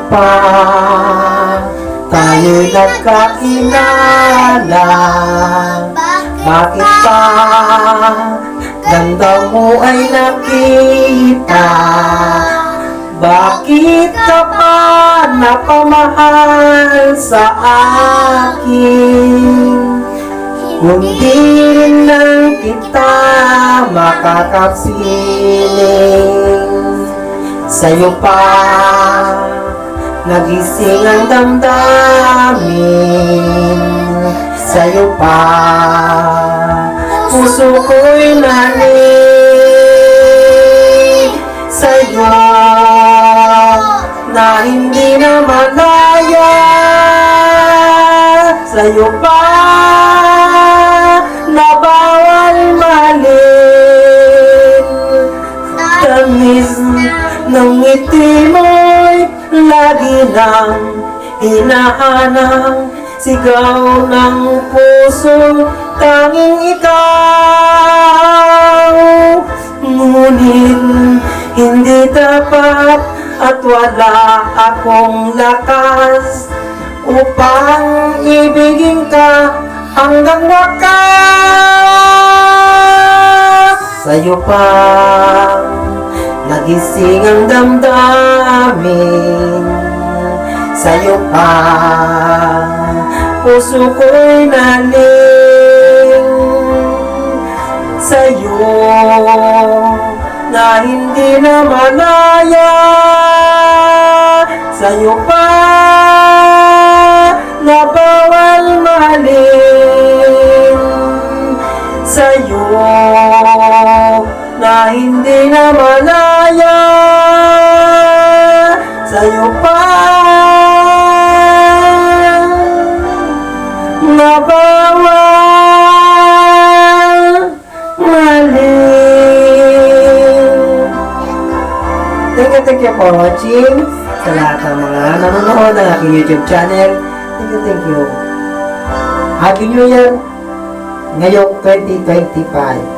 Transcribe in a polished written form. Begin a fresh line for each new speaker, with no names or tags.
pa tayo nagkakilala? Bakit pa ganda mo ay nakita? Bakit ka pa napamahal sa akin? Kundi rin lang kita makakapiling. Sa'yo pa nagising ang damdamin. Sa'yo pa puso ko'y nanig. Sa'yo na hindi na malaya. Sa'yo pa na bawal malin. Tamis ng ngiti mo'y lagi nang hinahanap. Sigaw ng puso, tanging ikaw. Ngunit hindi dapat at wala akong lakas upang ibigin ka hanggang wakas. Sa'yo pa nagising ang damdamin. Sa'yo pa puso ko'y naling. Sa'yo na hindi na malaya. Sa'yo pa na bawal mahalin. Sa'yo na hindi na malaya. Sa'yo pa na bawal mahalin. Thank you for watching. Sa lahat ng mga nanonood ng aking YouTube channel, thank you. Happy New Year ngayong 2025.